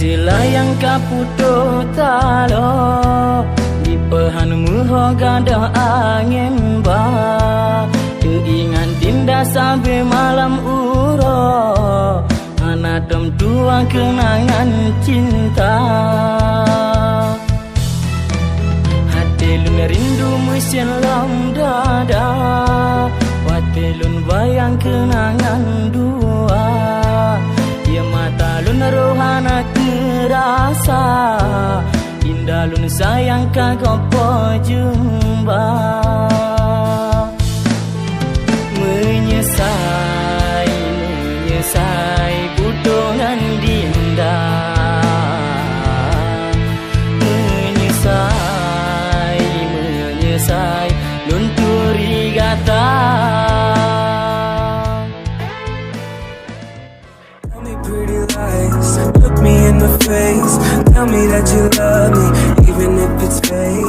Selayang kaputo talo di pehanmu gada angin ba teringat dinda sampai malam uro anadem dua kenangan cinta hati lun rindu mesin lam dada watelun bayang kenangan dua ya mata lun rohana terasa indah lun sayang kagopo jumpa menyesai butongan dinda menyesai lun turigata. Tell me pretty lies, look me in the face, tell me that you love me, even if it's fake.